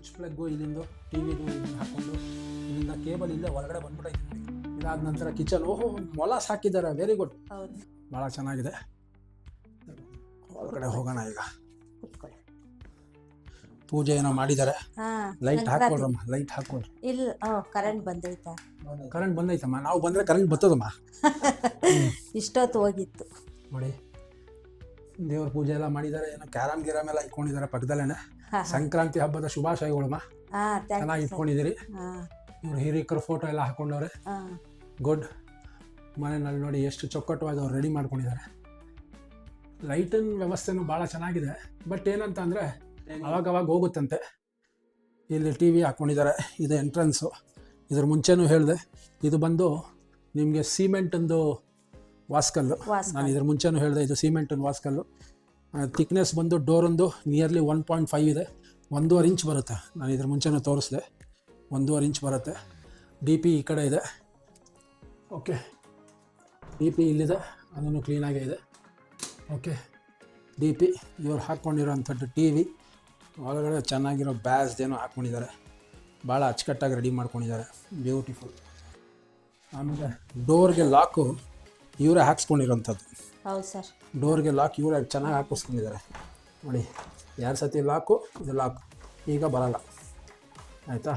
Switch plug ಇಲ್ಲಿಂದು T ವಿದು ಇಲ್ಲಿಂದ ಹಾಕ್ಕೊಂಡು ಇಲ್ಲಿಂದ ಕೇಬಲ್ ಇಲ್ಲೇ ಹೊರಗಡೆ ಬಂದ್ಬಿಟ್ಟೈತೆ. ಇದಾದ ನಂತರ ಕಿಚನ್, ಓಹೋ ಮೊಲಾಸ್ ಹಾಕಿದ್ದಾರೆ, ವೆರಿ ಗುಡ್, ಭಾಳ ಚೆನ್ನಾಗಿದೆ. ಹೊರಗಡೆ ಹೋಗೋಣ ಈಗ. ಪೂಜೆ ಏನೋ ಮಾಡಿದ್ದಾರೆ. ಲೈಟ್ ಹಾಕೊಳ್ರಮ್ಮ, ಲೈಟ್ ಹಾಕೊಳ್ರಿ. ಇಲ್ಲ, ಕರೆಂಟ್ ಬಂದೈತಾ? ಕರೆಂಟ್ ಬಂದೈತಮ್ಮ, ನಾವು ಬಂದರೆ ಕರೆಂಟ್ ಬರ್ತದಮ್ಮ. ಇಷ್ಟೊತ್ತು ಹೋಗಿತ್ತು ನೋಡಿ. ದೇವ್ರ ಪೂಜೆ ಎಲ್ಲ ಮಾಡಿದ್ದಾರೆ, ಏನೋ ಕ್ಯಾರಮ್ ಗಿರಾಮ್ ಎಲ್ಲ ಇಟ್ಕೊಂಡಿದ್ದಾರೆ ಪಕ್ಕದಲ್ಲೇನೆ. ಸಂಕ್ರಾಂತಿ ಹಬ್ಬದ ಶುಭಾಶಯಗಳಮ್ಮ, ಚೆನ್ನಾಗಿ ಇಟ್ಕೊಂಡಿದ್ದೀರಿ. ಇವ್ರು ಹಿರಿಕರ ಫೋಟೋ ಎಲ್ಲ ಹಾಕೊಂಡವ್ರೆ, ಗುಡ್. ಮನೆಯಲ್ಲಿ ನೋಡಿ ಎಷ್ಟು ಚೊಕ್ಕಟ್ಟವಾಗಿ ಅವ್ರು ರೆಡಿ ಮಾಡ್ಕೊಂಡಿದ್ದಾರೆ. ಲೈಟಿನ ವ್ಯವಸ್ಥೆನೂ ಭಾಳ ಚೆನ್ನಾಗಿದೆ. ಬಟ್ ಏನಂತ ಅಂದರೆ ಅವಾಗವಾಗ ಹೋಗುತ್ತಂತೆ. ಇಲ್ಲಿ ಟಿ ವಿ ಹಾಕ್ಕೊಂಡಿದ್ದಾರೆ, ಇದು ಎಂಟ್ರೆನ್ಸು. ಇದ್ರ ಮುಂಚೆನೂ ಹೇಳಿದೆ, ಇದು ಬಂದು ನಿಮಗೆ ಸಿಮೆಂಟಂದು ವಾಸ್ಕಲ್ಲು. ನಾನು ಇದ್ರ ಮುಂಚೆನೂ ಹೇಳಿದೆ, ಇದು ಸಿಮೆಂಟನ್ ವಾಸ್ಕಲ್ಲು. ಥಿಕ್ನೆಸ್ ಬಂದು ಡೋರೊಂದು ನಿಯರ್ಲಿ 1.5 ಇದೆ, 1.5 ಇಂಚ್ ಬರುತ್ತೆ. ನಾನು ಇದ್ರ ಮುಂಚೆನೂ ತೋರಿಸಿದೆ, 1.5 ಇಂಚ್ ಬರುತ್ತೆ. ಡಿ ಪಿ ಈ ಕಡೆ ಇದೆ. ಓಕೆ, ಡಿ ಪಿ ಇಲ್ಲಿದೆ, ಅದನ್ನು ಕ್ಲೀನಾಗೇ ಇದೆ. ಓಕೆ, ಡಿ ಪಿ ಇವ್ರು ಹಾಕ್ಕೊಂಡಿರೋಂಥದ್ದು ಟಿ ವಿ. ಒಳಗಡೆ ಚೆನ್ನಾಗಿರೋ ಬ್ಯಾಸ್ದೇನೋ ಹಾಕ್ಕೊಂಡಿದ್ದಾರೆ, ಭಾಳ ಅಚ್ಚುಕಟ್ಟಾಗಿ ರೆಡಿ ಮಾಡ್ಕೊಂಡಿದ್ದಾರೆ, ಬ್ಯೂಟಿಫುಲ್. ಆಮೇಲೆ ಡೋರ್ಗೆ ಲಾಕು ಇವರೇ ಹಾಕ್ಸ್ಕೊಂಡಿರೋಂಥದ್ದು. ಹೌದು ಸರ್, ಡೋರ್ಗೆ ಲಾಕ್ ಇವರೇ ಚೆನ್ನಾಗಿ ಹಾಕಿಸ್ಕೊಂಡಿದ್ದಾರೆ ನೋಡಿ. 2 ಸತಿ ಲಾಕು, ಇದು ಲಾಕ್ ಈಗ ಬರಲ್ಲ, ಆಯಿತಾ.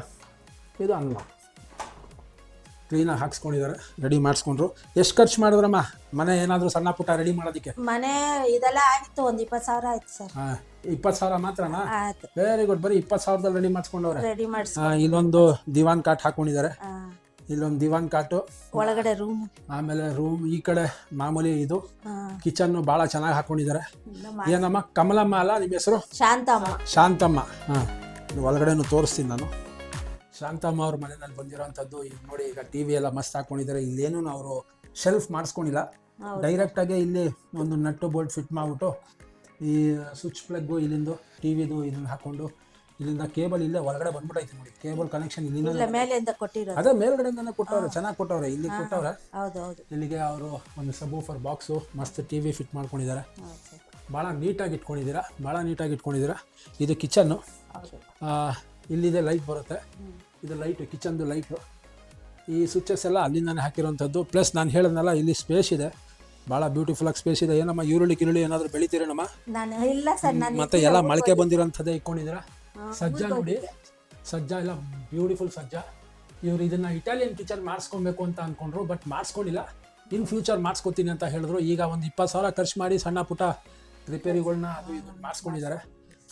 ಇದು ಅನ್ಲಾಕ್ ಕ್ಲೀನಾಗಿ ಹಾಕ್ಸ್ಕೊಂಡಿದ್ದಾರೆ, ರೆಡಿ ಮಾಡಿಸ್ಕೊಂಡ್ರು. ಎಷ್ಟು ಖರ್ಚು ಮಾಡಿದ್ರಮ್ಮ ಮನೆ ಏನಾದರೂ ಸಣ್ಣ ಪುಟ್ಟ ರೆಡಿ ಮಾಡೋದಕ್ಕೆ? ಮನೆ ಇದೆಲ್ಲ ಆಗಿತ್ತು, ಒಂದು 20,000 ಆಯ್ತು ಸರ್. 20,000 ಮಾತ್ರನಾ? ಆಯ್ತು, ವೆರಿ ಗುಡ್. ಬರೀ 20,000ದಲ್ಲಿ ರೆಡಿ ಮಾಡಿಸ್ಕೊಂಡವ್ರೆ. ರೆಡಿ ಮಾಡಿಸ್. ಇಲ್ಲೊಂದು ದಿವಾನ್ ಕಾಟ್ ಹಾಕೊಂಡಿದ್ದಾರೆ, ಇಲ್ಲೊಂದು ದಿವಾನ್ ಕಾಟು, ಒಳಗಡೆ ರೂಮ್, ಆಮೇಲೆ ರೂಮ್ ಈ ಕಡೆ ಮಾಮೂಲಿ. ಇದು ಕಿಚನ್ ಭಾಳ ಚೆನ್ನಾಗಿ ಹಾಕೊಂಡಿದ್ದಾರೆ. ಏನಮ್ಮ, ಕಮಲಮ್ಮ ಅಲ್ಲ ನಿಮ್ಮ ಹೆಸರು? ಶಾಂತಮ್ಮ. ಶಾಂತಮ್ಮ, ಹಾಂ. ಒಳಗಡೆನೂ ತೋರಿಸ್ತೀನಿ ನಾನು. ಶಾಂತಮ್ಮ ಅವ್ರ ಮನೆಯಲ್ಲಿ ಬಂದಿರೋಂಥದ್ದು. ಈಗ ನೋಡಿ, ಈಗ ಟಿ ವಿ ಎಲ್ಲ ಮಸ್ತ್ ಹಾಕ್ಕೊಂಡಿದ್ದಾರೆ. ಇಲ್ಲೇನು ಅವರು ಶೆಲ್ಫ್ ಮಾಡಿಸ್ಕೊಂಡಿಲ್ಲ, ಡೈರೆಕ್ಟಾಗಿ ಇಲ್ಲಿ ಒಂದು ನಟ್ಟು ಬೋಲ್ಟ್ ಫಿಟ್ ಮಾಡಿಬಿಟ್ಟು ಈ ಸ್ವಿಚ್ ಪ್ಲಗ್ಗು ಇಲ್ಲಿಂದು ಟಿ ವಿದು ಇದನ್ನು ಹಾಕ್ಕೊಂಡು ಇಲ್ಲಿಂದ ಕೇಬಲ್ ಇಲ್ಲೇ ಹೊರಗಡೆ ಬಂದ್ಬಿಟ್ಟೈತೆ ನೋಡಿ. ಕೇಬಲ್ ಕನೆಕ್ಷನ್ ಇಲ್ಲಿಂದ ಮೇಲಿಂದ ಕೊಟ್ಟಿರೋದು, ಅದೇ ಮೇಲ್ಗಡೆಯಿಂದನೇ ಕೊಟ್ಟವ್ರೆ, ಚೆನ್ನಾಗಿ ಕೊಟ್ಟವ್ರೆ. ಇಲ್ಲಿ ಕೊಟ್ಟವ್ರೆ. ಹೌದೌದು. ಇಲ್ಲಿಗೆ ಅವರು ಒಂದು ಸಬೂಫರ್ ಬಾಕ್ಸು, ಮಸ್ತ್ ಟಿ ವಿ ಫಿಟ್ ಮಾಡ್ಕೊಂಡಿದ್ದಾರೆ. ಭಾಳ ನೀಟಾಗಿ ಇಟ್ಕೊಂಡಿದ್ದೀರಾ, ಭಾಳ ನೀಟಾಗಿ ಇಟ್ಕೊಂಡಿದ್ದೀರಾ. ಇದು ಕಿಚನ್ನು, ಇಲ್ಲಿದೆ ಲೈಟ್ ಬರುತ್ತೆ. ಇದು ಲೈಟು, ಕಿಚನ್ದು ಲೈಟು. ಈ ಸ್ವಿಚಸ್ ಎಲ್ಲ ಅಲ್ಲಿಂದಾನೆ ಹಾಕಿರೋಂಥದ್ದು. ಪ್ಲಸ್ ನಾನು ಹೇಳಿದ್ನಲ್ಲ, ಇಲ್ಲಿ ಸ್ಪೇಸ್ ಇದೆ, ಭಾಳ ಬ್ಯೂಟಿಫುಲ್ಲಾಗಿ ಸ್ಪೇಸ್ ಇದೆ. ಏನಮ್ಮ ಈರುಳ್ಳಿ ಗಿರುಳ್ಳಿ ಏನಾದರೂ ಬೆಳಿತೀರೇನಮ್ಮ? ಇಲ್ಲ ಸರ್, ಮತ್ತೆ ಎಲ್ಲ ಮೊಳಕೆ ಬಂದಿರೋಂಥದ್ದೇ ಇಟ್ಕೊಂಡಿದ್ದೀರಾ. ಸಜ್ಜಾ ನೋಡಿ, ಸಜ್ಜಾ ಎಲ್ಲ ಬ್ಯೂಟಿಫುಲ್ ಸಜ್ಜಾ. ಇವರು ಇದನ್ನು ಇಟಾಲಿಯನ್ ಕಿಚನ್ ಮಾಡಿಸ್ಕೊಬೇಕು ಅಂತ ಅಂದ್ಕೊಂಡ್ರು, ಬಟ್ ಮಾಡಿಸ್ಕೊಂಡಿಲ್ಲ. ಇನ್ ಫ್ಯೂಚರ್ ಮಾಡಿಸ್ಕೊತೀನಿ ಅಂತ ಹೇಳಿದ್ರು. ಈಗ ಒಂದು 20,000 ಖರ್ಚು ಮಾಡಿ ಸಣ್ಣ ಪುಟ್ಟ ರಿಪೇರಿಗಳನ್ನ ಅದು ಇದು ಮಾಡಿಸ್ಕೊಂಡಿದ್ದಾರೆ.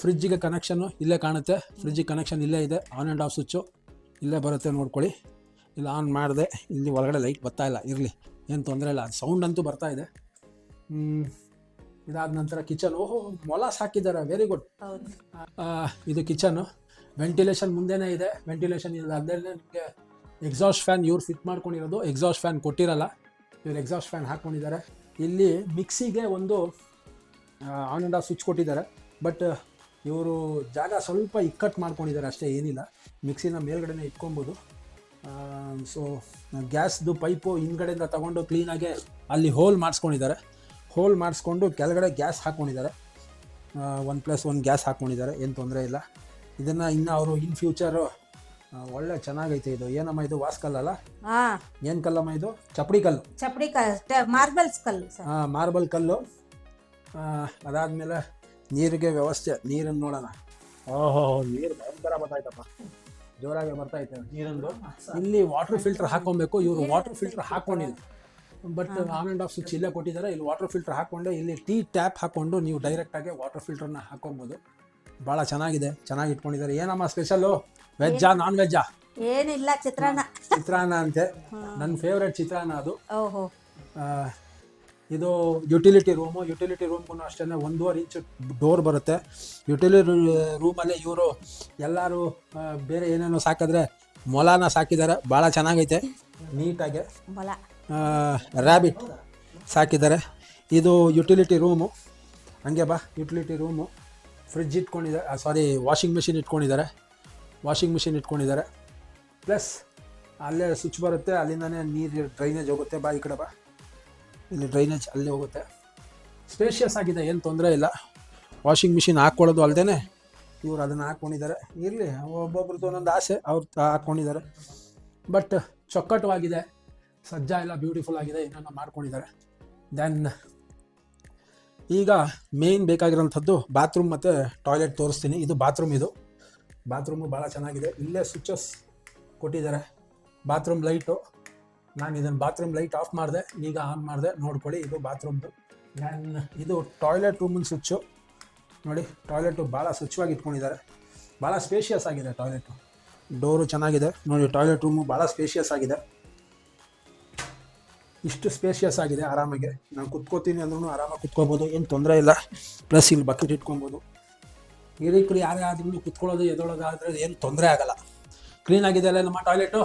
ಫ್ರಿಜ್ಜಿಗೆ ಕನೆಕ್ಷನ್ನು ಇಲ್ಲೇ ಕಾಣುತ್ತೆ, ಫ್ರಿಜ್ಜಿಗೆ ಕನೆಕ್ಷನ್ ಇಲ್ಲೇ ಇದೆ. ಆನ್ ಆ್ಯಂಡ್ ಆಫ್ ಸ್ವಿಚ್ಚು ಇಲ್ಲೇ ಬರುತ್ತೆ, ನೋಡ್ಕೊಳ್ಳಿ. ಇಲ್ಲ ಆನ್ ಮಾಡಿದೆ, ಇಲ್ಲಿ ಒಳಗಡೆ ಲೈಟ್ ಬರ್ತಾ ಇಲ್ಲ, ಇರಲಿ, ಏನು ತೊಂದರೆ ಇಲ್ಲ. ಸೌಂಡ್ ಅಂತೂ ಬರ್ತಾ ಇದೆ. ಇದಾದ ನಂತರ ಕಿಚನ್, ಓಹೋ ಮೊಲಾಸ್ ಹಾಕಿದ್ದಾರೆ, ವೆರಿ ಗುಡ್. ಇದು ಕಿಚನ್ನು. ವೆಂಟಿಲೇಷನ್ ಮುಂದೆನೇ ಇದೆ, ವೆಂಟಿಲೇಷನ್ ಇಲ್ಲ. ಅಲ್ಲೇ ನಿಮಗೆ ಎಕ್ಸಾಸ್ಟ್ ಫ್ಯಾನ್ ಇವ್ರು ಫಿಟ್ ಮಾಡ್ಕೊಂಡಿರೋದು. ಎಕ್ಸಾಸ್ಟ್ ಫ್ಯಾನ್ ಕೊಟ್ಟಿರಲ್ಲ, ಇವ್ರು ಎಕ್ಸಾಸ್ಟ್ ಫ್ಯಾನ್ ಹಾಕ್ಕೊಂಡಿದ್ದಾರೆ. ಇಲ್ಲಿ ಮಿಕ್ಸಿಗೆ ಒಂದು ಆನ್ ಆ್ಯಂಡ್ ಆಫ್ ಸ್ವಿಚ್ ಕೊಟ್ಟಿದ್ದಾರೆ, ಬಟ್ ಇವರು ಜಾಗ ಸ್ವಲ್ಪ ಇಕ್ಕಟ್ಟು ಮಾಡ್ಕೊಂಡಿದ್ದಾರೆ ಅಷ್ಟೇ, ಏನಿಲ್ಲ. ಮಿಕ್ಸಿನ ಮೇಲ್ಗಡೆನೇ ಇಟ್ಕೊಬೋದು. ಸೊ ಗ್ಯಾಸ್ದು ಪೈಪು ಹಿಂದ್ಗಡೆಯಿಂದ ತೊಗೊಂಡು ಕ್ಲೀನಾಗೆ ಅಲ್ಲಿ ಹೋಲ್ ಮಾಡಿಸ್ಕೊಂಡಿದ್ದಾರೆ. ಹೋಲ್ ಮಾಡಿಸ್ಕೊಂಡು ಕೆಳಗಡೆ ಗ್ಯಾಸ್ ಹಾಕ್ಕೊಂಡಿದ್ದಾರೆ, 1+1 ಗ್ಯಾಸ್ ಹಾಕ್ಕೊಂಡಿದ್ದಾರೆ, ಏನು ತೊಂದರೆ ಇಲ್ಲ. ಇದನ್ನು ಇನ್ನು ಅವರು ಇನ್ ಫ್ಯೂಚರು ಒಳ್ಳೆ ಚೆನ್ನಾಗೈತೆ. ಇದು ಏನಮ್ಮ, ಇದು ವಾಸ್ಕಲ್ಲಲ್ಲ? ಏನು ಕಲ್ಲಮ್ಮ ಇದು? ಚಪ್ಪಡಿ ಕಲ್ಲು. ಚಪ್ಪಡಿ ಕಲ್ಲು, ಮಾರ್ಬಲ್ಸ್ ಕಲ್ಲು. ಹಾಂ, ಮಾರ್ಬಲ್ ಕಲ್ಲು. ಅದಾದಮೇಲೆ ನೀರಿಗೆ ವ್ಯವಸ್ಥೆ, ನೀರನ್ನು ನೋಡೋಣ. ಓಹೋ, ನೀರು ಭಯಂಕರ ಬರ್ತಾಯ್ತಪ್ಪ, ಜೋರಾಗಿ ಬರ್ತೈತೆ ನೀರಂದು. ಇಲ್ಲಿ ವಾಟರ್ ಫಿಲ್ಟರ್ ಹಾಕ್ಕೊಬೇಕು. ಇವರು ವಾಟರ್ ಫಿಲ್ಟರ್ ಹಾಕ್ಕೊಂಡಿಲ್ಲ, but on and off switch ಇಲ್ಲೇ ಕೊಟ್ಟಿದ್ದಾರೆ. ಇಲ್ಲಿ ವಾಟರ್ ಫಿಲ್ಟರ್ ಹಾಕ್ಕೊಂಡು ಇಲ್ಲಿ ಟೀ ಟ್ಯಾಪ್ ಹಾಕ್ಕೊಂಡು ನೀವು ಡೈರೆಕ್ಟಾಗಿ ವಾಟರ್ ಫಿಲ್ಟರ್ನ ಹಾಕ್ಕೊಬೋದು. ಭಾಳ ಚೆನ್ನಾಗಿದೆ, ಚೆನ್ನಾಗಿ ಇಟ್ಕೊಂಡಿದ್ದಾರೆ. ಏನಮ್ಮ ಸ್ಪೆಷಲ್ಲು? ವೆಜ್ಜಾ ನಾನ್ ವೆಜ್ಜಾ? ಏನಿಲ್ಲ, ಚಿತ್ರಾನ್ನ. ಚಿತ್ರಾನ್ನ ಅಂತೆ, ನನ್ನ ಫೇವ್ರೆಟ್ ಚಿತ್ರಾನ್ನ ಅದು. ಓಹೋ. ಇದು ಯುಟಿಲಿಟಿ ರೂಮು. ಯುಟಿಲಿಟಿ ರೂಮ್ಗೂ ಅಷ್ಟೇ 1.5 ಇಂಚ್ ಡೋರ್ ಬರುತ್ತೆ. ಯುಟಿಲಿಟಿ ರೂಮಲ್ಲಿ ಇವರು ಎಲ್ಲರೂ ಬೇರೆ ಏನೇನೋ ಸಾಕಿದ್ರೆ ಮೊಲಾನ ಸಾಕಿದ್ದಾರೆ, ಭಾಳ ಚೆನ್ನಾಗೈತೆ, ನೀಟಾಗೆ. ಮೊಲ, ರ್ಯಾಬಿಟ್ ಸಾಕಿದ್ದಾರೆ. ಇದು ಯುಟಿಲಿಟಿ ರೂಮು. ಹಂಗೆ ಬಾ, ಯುಟಿಲಿಟಿ ರೂಮು. ಫ್ರಿಡ್ಜ್ ಇಟ್ಕೊಂಡಿದ್ದಾರೆ, ಸಾರಿ ವಾಷಿಂಗ್ ಮಿಷಿನ್ ಇಟ್ಕೊಂಡಿದ್ದಾರೆ. ಪ್ಲಸ್ ಅಲ್ಲೇ ಸ್ವಿಚ್ ಬರುತ್ತೆ, ಅಲ್ಲಿಂದನೇ ನೀರು ಡ್ರೈನೇಜ್ ಹೋಗುತ್ತೆ. ಬಾ ಈ ಕಡೆ ಬಾ, ಇಲ್ಲಿ ಡ್ರೈನೇಜ್ ಅಲ್ಲೇ ಹೋಗುತ್ತೆ. ಸ್ಪೇಷಿಯಸ್ ಆಗಿದೆ, ಏನು ತೊಂದರೆ ಇಲ್ಲ. ವಾಷಿಂಗ್ ಮಿಷಿನ್ ಹಾಕ್ಕೊಳ್ಳೋದು ಅಲ್ಲದೆ ಇವ್ರು ಅದನ್ನು ಹಾಕ್ಕೊಂಡಿದ್ದಾರೆ. ಇರಲಿ, ಒಬ್ಬೊಬ್ರದ್ದು ಒಂದೊಂದು ಆಸೆ, ಅವ್ರು ಹಾಕ್ಕೊಂಡಿದ್ದಾರೆ. ಬಟ್ ಚೊಕ್ಕಟವಾಗಿದೆ, ಸಜ್ಜಾ ಎಲ್ಲ ಬ್ಯೂಟಿಫುಲ್ ಆಗಿದೆ, ಏನನ್ನ ಮಾಡ್ಕೊಂಡಿದ್ದಾರೆ. ದೆನ್ ಈಗ ಮೇನ್ ಬೇಕಾಗಿರೋಂಥದ್ದು ಬಾತ್ರೂಮ್ ಮತ್ತು ಟಾಯ್ಲೆಟ್ ತೋರಿಸ್ತೀನಿ. ಇದು ಬಾತ್ರೂಮು ಭಾಳ ಚೆನ್ನಾಗಿದೆ. ಇಲ್ಲೇ ಸ್ವಿಚಸ್ ಕೊಟ್ಟಿದ್ದಾರೆ. ಬಾತ್ರೂಮ್ ಲೈಟು, ನಾನು ಇದನ್ನು ಬಾತ್ರೂಮ್ ಲೈಟ್ ಆಫ್ ಮಾಡಿದೆ, ಈಗ ಆನ್ ಮಾಡಿದೆ, ನೋಡ್ಕೊಳ್ಳಿ. ಇದು ಬಾತ್ರೂಮ್ದು. ದೆನ್ ಇದು ಟಾಯ್ಲೆಟ್ ರೂಮಿನ ಸ್ವಿಚ್ಚು ನೋಡಿ. ಟಾಯ್ಲೆಟು ಭಾಳ ಸ್ವಚ್ಛವಾಗಿ ಇಟ್ಕೊಂಡಿದ್ದಾರೆ, ಭಾಳ ಸ್ಪೇಷಿಯಸ್ ಆಗಿದೆ ಟಾಯ್ಲೆಟು. ಡೋರು ಚೆನ್ನಾಗಿದೆ ನೋಡಿ. ಟಾಯ್ಲೆಟ್ ರೂಮು ಭಾಳ ಸ್ಪೇಷಿಯಸ್ ಆಗಿದೆ. ಇಷ್ಟು ಸ್ಪೇಷಿಯಸ್ ಆಗಿದೆ, ಆರಾಮಾಗಿ ನಾನು ಕುತ್ಕೋತೀನಿ ಅಂದ್ರೂ ಆರಾಮಾಗಿ ಕುತ್ಕೋಬೋದು, ಏನು ತೊಂದರೆ ಇಲ್ಲ. ಪ್ಲಸ್ ಇಲ್ಲಿ ಬಕೆಟ್ ಇಟ್ಕೊಬೋದು. ಹಿರಿಕರು ಯಾರೇ ಆದ್ರೂ ಕುತ್ಕೊಳ್ಳೋದು ಎದೊಳಗಾದ್ರೆ ಏನು ತೊಂದರೆ ಆಗಲ್ಲ. ಕ್ಲೀನಾಗಿದೆ ಅಲ್ಲ ನಮ್ಮ ಟಾಯ್ಲೆಟು,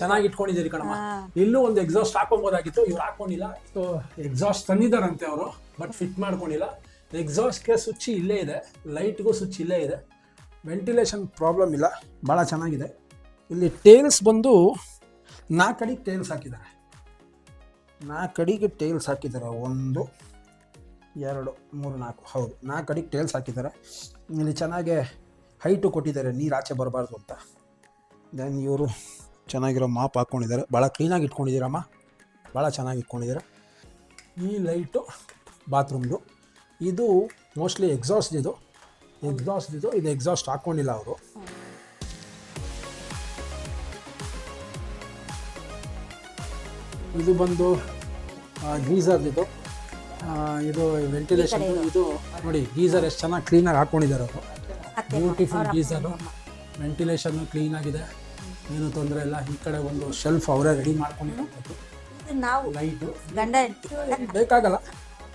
ಚೆನ್ನಾಗಿ ಇಟ್ಕೊಂಡಿದ್ದೀರಿ ಕಣಮ್ಮ. ಇಲ್ಲೂ ಒಂದು ಎಕ್ಸಾಸ್ಟ್ ಹಾಕೊಬೋದಾಗಿತ್ತು, ಇವ್ರು ಹಾಕೊಂಡಿಲ್ಲ. ಸೊ ಎಕ್ಸಾಸ್ಟ್ ತಂದಿದ್ದಾರಂತೆ ಅವರು, ಬಟ್ ಫಿಟ್ ಮಾಡ್ಕೊಂಡಿಲ್ಲ. ಎಕ್ಸಾಸ್ಟ್ಗೆ ಸ್ವಿಚ್ ಇಲ್ಲೇ ಇದೆ, ಲೈಟ್ಗೂ ಸ್ವಿಚ್ ಇಲ್ಲೇ ಇದೆ. ವೆಂಟಿಲೇಷನ್ ಪ್ರಾಬ್ಲಮ್ ಇಲ್ಲ, ಭಾಳ ಚೆನ್ನಾಗಿದೆ. ಇಲ್ಲಿ ಟೇಲ್ಸ್ ಬಂದು 4 ಕಡೆಗೆ ಟೇಲ್ಸ್ ಹಾಕಿದ್ದಾರೆ. 4 ಕಡೆಗೆ ಟೇಲ್ಸ್ ಹಾಕಿದ್ದಾರೆ. 1 2 3 4, ಹೌದು 4 ಕಡೆಗೆ ಟೇಲ್ಸ್ ಹಾಕಿದ್ದಾರೆ. ಇಲ್ಲಿ ಚೆನ್ನಾಗೆ ಹೈಟು ಕೊಟ್ಟಿದ್ದಾರೆ, ನೀರು ಆಚೆ ಬರಬಾರ್ದು ಅಂತ. ದೆನ್ ಇವರು ಚೆನ್ನಾಗಿರೋ ಮಾಪ್ ಹಾಕ್ಕೊಂಡಿದ್ದಾರೆ, ಭಾಳ ಕ್ಲೀನಾಗಿ ಇಟ್ಕೊಂಡಿದ್ದೀರಮ್ಮ, ಭಾಳ ಚೆನ್ನಾಗಿ ಇಟ್ಕೊಂಡಿದ್ದಾರೆ. ಈ ಲೈಟು ಬಾತ್ರೂಮ್ದು. ಇದು ಮೋಸ್ಟ್ಲಿ ಎಕ್ಸಾಸ್ಟ್ ಇದು ಎಕ್ಸಾಸ್ಟ್ ಹಾಕ್ಕೊಂಡಿಲ್ಲ ಅವರು. ಇದು ಬಂದು ಗೀಝರ್ ಇದು ವೆಂಟಿಲೇಷನ್. ಇದು ನೋಡಿ ಗೀಝರ್ ಎಷ್ಟು ಚೆನ್ನಾಗಿ ಕ್ಲೀನಾಗಿ ಹಾಕ್ಕೊಂಡಿದ್ದಾರೆ ಅವರು. ಬ್ಯೂಟಿಫುಲ್ ಗೀಝರು, ವೆಂಟಿಲೇಷನ್ನು ಕ್ಲೀನಾಗಿದೆ, ಏನು ತೊಂದರೆ ಇಲ್ಲ. ಈ ಕಡೆ ಒಂದು ಶೆಲ್ಫ್ ಅವರೇ ರೆಡಿ ಮಾಡ್ಕೊಂಡಿರೋದು. ಲೈಟು ಬೇಕಾಗಲ್ಲ,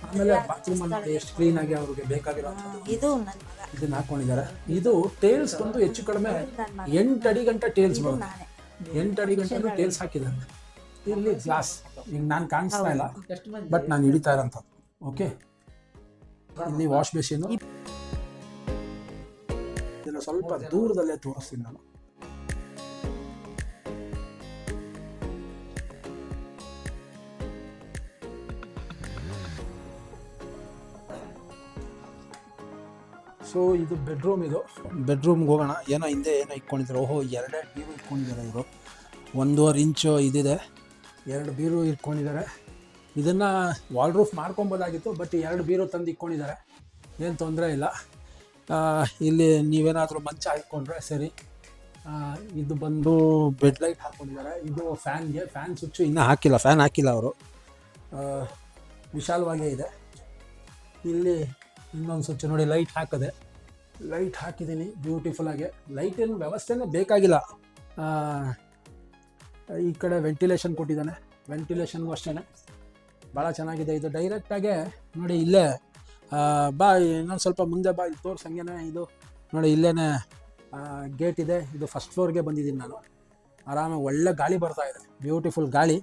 ಆಮೇಲೆ ಬಾತ್ರೂಮಲ್ಲಿ ಎಷ್ಟು ಕ್ಲೀನಾಗಿ ಅವ್ರಿಗೆ ಬೇಕಾಗಿರೋ ಇದನ್ನ ಹಾಕ್ಕೊಂಡಿದ್ದಾರೆ. ಇದು ಟೇಲ್ಸ್ ಬಂದು ಹೆಚ್ಚು ಕಡಿಮೆ 8 ಅಡಿ ಗಂಟೆ ಟೇಲ್ಸ್ ಬರುತ್ತೆ. 8 ಅಡಿ ಗಂಟೆ ಟೇಲ್ಸ್ ಹಾಕಿದ್ದಾರೆ. ಇಲ್ಲಿ ಗ್ಲಾಸ್ ಈಗ ನಾನು ಕಾಣಿಸ್ತಾ ಇಲ್ಲ, ಬಟ್ ನಾನು ಹಿಡಿತಾ ಇರೋಂಥದ್ದು. ಓಕೆ, ಇಲ್ಲಿ ವಾಶ್ ಬೇಸಿನ್. ಇದನ್ನು ಸ್ವಲ್ಪ ದೂರದಲ್ಲೇ ತೋರಿಸ್ತೀನಿ ನಾನು. ಸೊ ಇದು ಬೆಡ್ರೂಮ್ಗೆ ಹೋಗೋಣ. ಏನೋ ಹಿಂದೆ ಏನೋ ಇಟ್ಕೊಂಡಿದ್ದಾರೆ. ಓಹೋ, 2 ಬೀರು ಇಟ್ಕೊಂಡಿದ್ದಾರೆ ಇವರು. 1.5 ಇಂಚು ಇದಿದೆ, 2 ಬೀರು ಇಟ್ಕೊಂಡಿದ್ದಾರೆ. ಇದನ್ನು ವಾಲ್ರೂಫ್ ಮಾಡ್ಕೊಬೋದಾಗಿತ್ತು, ಬಟ್ 2 ಬೀರು ತಂದು ಇಟ್ಕೊಂಡಿದ್ದಾರೆ, ಏನು ತೊಂದರೆ ಇಲ್ಲ. ಇಲ್ಲಿ ನೀವೇನಾದರೂ ಮಂಚ ಹಾಕ್ಕೊಂಡ್ರೆ ಸರಿ. ಇದು ಬಂದು ಬೆಡ್ ಲೈಟ್ ಹಾಕ್ಕೊಂಡಿದ್ದಾರೆ. ಇದು ಫ್ಯಾನ್ ಸ್ವಿಚ್ಚು ಇನ್ನೂ ಹಾಕಿಲ್ಲ, ಫ್ಯಾನ್ ಹಾಕಿಲ್ಲ ಅವರು. ವಿಶಾಲವಾಗೇ ಇದೆ. ಇಲ್ಲಿ ಇನ್ನೊಂದು ಸ್ವಿಚ್ ನೋಡಿ, ಲೈಟ್ ಹಾಕಿದ್ದೀನಿ ಬ್ಯೂಟಿಫುಲ್ಲಾಗಿ. ಲೈಟಿನ ವ್ಯವಸ್ಥೆನೇ ಬೇಕಾಗಿಲ್ಲ. ಈ ಕಡೆ ವೆಂಟಿಲೇಷನ್ ಕೊಟ್ಟಿದ್ದಾನೆ, ವೆಂಟಿಲೇಷನ್ಗೂ ಅಷ್ಟೇ ಭಾಳ ಚೆನ್ನಾಗಿದೆ. ಇದು ಡೈರೆಕ್ಟಾಗೆ ನೋಡಿ, ಇಲ್ಲೇ ಬಾ, ಇನ್ನೊಂದು ಸ್ವಲ್ಪ ಮುಂದೆ ಬಾ, ಇಲ್ಲಿ ತೋರ್ಸಂಗೆ. ಇದು ನೋಡಿ, ಇಲ್ಲೇ ಗೇಟ್ ಇದೆ. ಇದು ಫಸ್ಟ್ ಫ್ಲೋರ್ಗೆ ಬಂದಿದ್ದೀನಿ ನಾನು. ಆರಾಮಾಗಿ ಒಳ್ಳೆ ಗಾಳಿ ಬರ್ತಾ ಇದೆ, ಬ್ಯೂಟಿಫುಲ್ ಗಾಳಿ.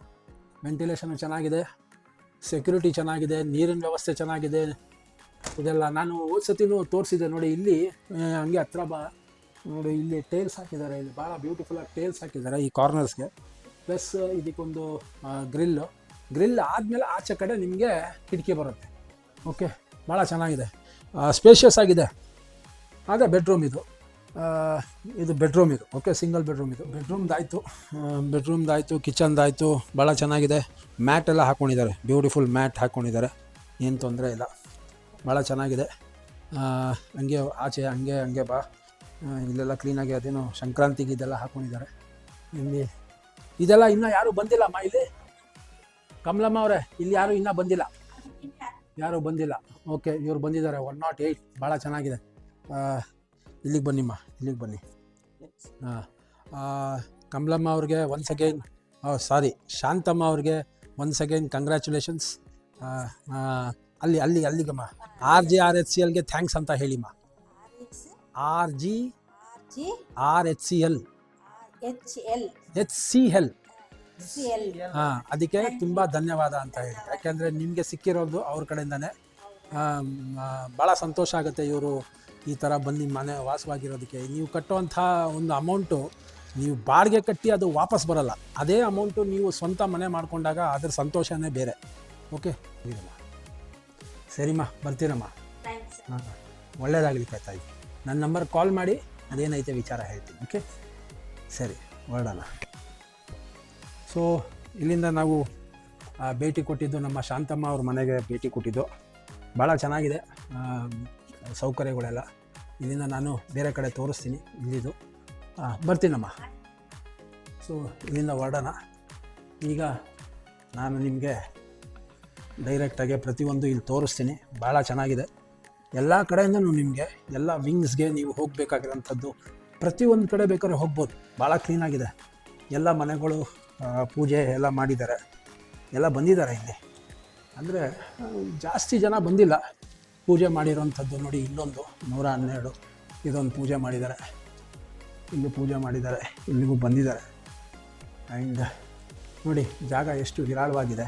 ವೆಂಟಿಲೇಷನ್ ಚೆನ್ನಾಗಿದೆ, ಸೆಕ್ಯೂರಿಟಿ ಚೆನ್ನಾಗಿದೆ, ನೀರಿನ ವ್ಯವಸ್ಥೆ ಚೆನ್ನಾಗಿದೆ. ಇದೆಲ್ಲ ನಾನು ಹೋದ್ಸತಿನೂ ತೋರಿಸಿದೆ ನೋಡಿ. ಇಲ್ಲಿ ಹಂಗೆ ಹತ್ರ ಬಾ ನೋಡಿ, ಇಲ್ಲಿ ಟೇಲ್ಸ್ ಹಾಕಿದ್ದಾರೆ. ಇಲ್ಲಿ ಭಾಳ ಬ್ಯೂಟಿಫುಲ್ಲಾಗಿ ಟೇಲ್ಸ್ ಹಾಕಿದ್ದಾರೆ ಈ ಕಾರ್ನರ್ಸ್ಗೆ. ಪ್ಲಸ್ ಇದಕ್ಕೊಂದು ಗ್ರಿಲ್ ಆದಮೇಲೆ ಆಚೆ ಕಡೆ ನಿಮಗೆ ಕಿಟಕಿ ಬರುತ್ತೆ. ಓಕೆ, ಭಾಳ ಚೆನ್ನಾಗಿದೆ, ಸ್ಪೇಷಿಯಸ್ ಆಗಿದೆ. ಆಗ ಬೆಡ್ರೂಮ್ ಇದು ಬೆಡ್ರೂಮ್ ಇದು. ಓಕೆ, ಸಿಂಗಲ್ ಬೆಡ್ರೂಮ್ ಇದು. ಬೆಡ್ರೂಮ್ದಾಯಿತು, ಕಿಚನ್ದಾಯಿತು, ಭಾಳ ಚೆನ್ನಾಗಿದೆ. ಮ್ಯಾಟ್ ಎಲ್ಲ ಹಾಕ್ಕೊಂಡಿದ್ದಾರೆ, ಬ್ಯೂಟಿಫುಲ್ ಮ್ಯಾಟ್ ಹಾಕ್ಕೊಂಡಿದ್ದಾರೆ, ಏನು ತೊಂದರೆ ಇಲ್ಲ, ಭಾಳ ಚೆನ್ನಾಗಿದೆ. ಹಂಗೆ ಆಚೆ ಹಂಗೆ ಬಾ, ಇಲ್ಲೆಲ್ಲ ಕ್ಲೀನಾಗಿ ಅದೇನೋ ಸಂಕ್ರಾಂತಿಗೆ ಇದೆಲ್ಲ ಹಾಕ್ಕೊಂಡಿದ್ದಾರೆ. ಇಲ್ಲಿ ಇದೆಲ್ಲ ಇನ್ನೂ ಯಾರೂ ಬಂದಿಲ್ಲ ಅಮ್ಮ. ಇಲ್ಲಿ ಕಮಲಮ್ಮ ಅವರೇ, ಇಲ್ಲಿ ಯಾರೂ ಇನ್ನೂ ಬಂದಿಲ್ಲ. ಓಕೆ, ಇವ್ರು ಬಂದಿದ್ದಾರೆ. 108, ಭಾಳ ಚೆನ್ನಾಗಿದೆ. ಇಲ್ಲಿಗೆ ಬನ್ನಿ. ಕಮಲಮ್ಮ ಅವ್ರಿಗೆ ಒನ್ಸ್ ಅಗೈನ್, ಶಾಂತಮ್ಮ ಅವ್ರಿಗೆ ಒನ್ಸ್ ಅಗೈನ್ ಕಂಗ್ರ್ಯಾಚುಲೇಷನ್ಸ್. ಅಲ್ಲಿಗಮ್ಮ RGRHCLಗೆ ಥ್ಯಾಂಕ್ಸ್ ಅಂತ ಹೇಳಿಮ್ಮ. RGRHCL ಅದಕ್ಕೆ ತುಂಬ ಧನ್ಯವಾದ ಅಂತ ಹೇಳಿ. ಯಾಕೆಂದರೆ ನಿಮಗೆ ಸಿಕ್ಕಿರೋದು ಅವ್ರ ಕಡೆಯಿಂದಾನೆ. ಭಾಳ ಸಂತೋಷ ಆಗುತ್ತೆ ಇವರು ಈ ಥರ ಬಂದು ಮನೆ ವಾಸವಾಗಿರೋದಕ್ಕೆ. ನೀವು ಕಟ್ಟುವಂಥ ಒಂದು ಅಮೌಂಟು ನೀವು ಬಾಡಿಗೆ ಕಟ್ಟಿ ಅದು ವಾಪಸ್ ಬರಲ್ಲ. ಅದೇ ಅಮೌಂಟು ನೀವು ಸ್ವಂತ ಮನೆ ಮಾಡ್ಕೊಂಡಾಗ ಅದ್ರ ಸಂತೋಷನೇ ಬೇರೆ. ಓಕೆ, ಸರಿಮ್ಮ, ಬರ್ತೀರಮ್ಮ. ಹಾಂ, ಒಳ್ಳೇದಾಗಲಿ ತಾಯಿ. ನನ್ನ ನಂಬರ್ ಕಾಲ್ ಮಾಡಿ ಅದೇನೈತೆ ವಿಚಾರ ಹೇಳ್ತೀನಿ. ಓಕೆ, ಸರಿ ಹೊರಡೋಣ. ಸೊ ಇಲ್ಲಿಂದ ನಾವು ಭೇಟಿ ಕೊಟ್ಟಿದ್ದು ನಮ್ಮ ಶಾಂತಮ್ಮ ಅವ್ರ ಮನೆಗೆ ಭೇಟಿ ಕೊಟ್ಟಿದ್ದು. ಭಾಳ ಚೆನ್ನಾಗಿದೆ ಸೌಕರ್ಯಗಳೆಲ್ಲ. ಇಲ್ಲಿಂದ ನಾನು ಬೇರೆ ಕಡೆ ತೋರಿಸ್ತೀನಿ. ಇಲ್ಲಿದು ಬರ್ತೀನಮ್ಮ. ಸೊ ಇಲ್ಲಿಂದ ಹೊರಡೋಣ. ಈಗ ನಾನು ನಿಮಗೆ ಡೈರೆಕ್ಟಾಗಿ ಪ್ರತಿಯೊಂದು ಇಲ್ಲಿ ತೋರಿಸ್ತೀನಿ. ಭಾಳ ಚೆನ್ನಾಗಿದೆ. ಎಲ್ಲ ಕಡೆಯಿಂದನೂ ನಿಮಗೆ ಎಲ್ಲ ವಿಂಗ್ಸ್ಗೆ ನೀವು ಹೋಗಬೇಕಾಗಿರೋಂಥದ್ದು ಪ್ರತಿಯೊಂದು ಕಡೆ ಬೇಕಾದ್ರೆ ಹೋಗ್ಬೋದು. ಭಾಳ ಕ್ಲೀನಾಗಿದೆ. ಎಲ್ಲ ಮನೆಗಳು ಪೂಜೆ ಎಲ್ಲ ಮಾಡಿದ್ದಾರೆ, ಎಲ್ಲ ಬಂದಿದ್ದಾರೆ ಇಲ್ಲಿ. ಅಂದರೆ ಜಾಸ್ತಿ ಜನ ಬಂದಿಲ್ಲ ಪೂಜೆ ಮಾಡಿರೋಂಥದ್ದು. ನೋಡಿ ಇಲ್ಲೊಂದು 112 ಇದೊಂದು ಪೂಜೆ ಮಾಡಿದ್ದಾರೆ, ಇಲ್ಲಿ ಪೂಜೆ ಮಾಡಿದ್ದಾರೆ, ಇಲ್ಲಿಗೂ ಬಂದಿದ್ದಾರೆ. ಆ್ಯಂಡ್ ನೋಡಿ ಜಾಗ ಎಷ್ಟು ವಿರಾಳವಾಗಿದೆ.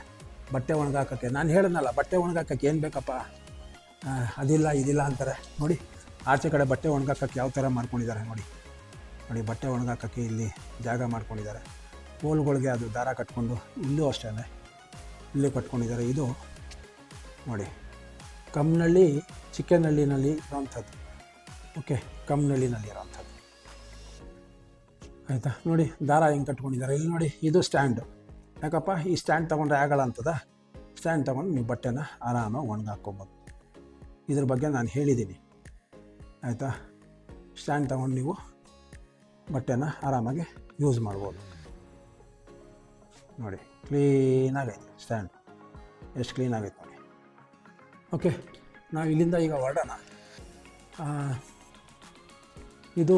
ಬಟ್ಟೆ ಒಣಗಾಕೋಕ್ಕೆ ನಾನು ಹೇಳಿದ್ನಲ್ಲ, ಬಟ್ಟೆ ಒಣಗಾಕೋಕ್ಕೆ ಏನು ಬೇಕಪ್ಪ, ಅದಿಲ್ಲ ಇದಿಲ್ಲ ಅಂತಾರೆ. ನೋಡಿ ಆಚೆ ಕಡೆ ಬಟ್ಟೆ ಒಣಗಾಕೋಕ್ಕೆ ಯಾವ ಥರ ಮಾಡ್ಕೊಂಡಿದ್ದಾರೆ ನೋಡಿ. ನೋಡಿ ಬಟ್ಟೆ ಒಣಗಾಕೋಕ್ಕೆ ಇಲ್ಲಿ ಜಾಗ ಮಾಡ್ಕೊಂಡಿದ್ದಾರೆ. ಪೋಲ್ಗಳಿಗೆ ಅದು ದಾರ ಕಟ್ಕೊಂಡು ಇಲ್ಲೂ ಅಷ್ಟೇ ಇಲ್ಲಿ ಕಟ್ಕೊಂಡಿದ್ದಾರೆ. ಇದು ನೋಡಿ ಕಮ್ಮನಹಳ್ಳಿ ಚಿಕ್ಕನಹಳ್ಳಿನಲ್ಲಿ ಇರೋವಂಥದ್ದು. ಓಕೆ, ಕಮ್ಮನಹಳ್ಳಿನಲ್ಲಿ ಇರೋವಂಥದ್ದು ಆಯಿತಾ. ನೋಡಿ ದಾರ ಹೆಂಗೆ ಕಟ್ಕೊಂಡಿದ್ದಾರೆ ಇಲ್ಲಿ ನೋಡಿ. ಇದು ಸ್ಟ್ಯಾಂಡು. ಯಾಕಪ್ಪ ಈ ಸ್ಟ್ಯಾಂಡ್ ತೊಗೊಂಡ್ರೆ ಆಗಲ್ಲ ಅಂತದ. ಸ್ಟ್ಯಾಂಡ್ ತೊಗೊಂಡು ನೀವು ಬಟ್ಟೆನ ಆರಾಮಾಗಿ ಒಣಗಾಕ್ಕೊಬೋದು. ಇದ್ರ ಬಗ್ಗೆ ನಾನು ಹೇಳಿದ್ದೀನಿ ಆಯಿತಾ. ಸ್ಟ್ಯಾಂಡ್ ತೊಗೊಂಡು ನೀವು ಬಟ್ಟೆನ ಆರಾಮಾಗಿ ಯೂಸ್ ಮಾಡ್ಬೋದು. ನೋಡಿ ಕ್ಲೀನಾಗೈತೆ ಸ್ಟ್ಯಾಂಡ್, ಎಷ್ಟು ಕ್ಲೀನಾಗೈತೆ ನೋಡಿ. ಓಕೆ, ನಾವು ಇಲ್ಲಿಂದ ಈಗ ಹೊರಡೋಣ. ಇದು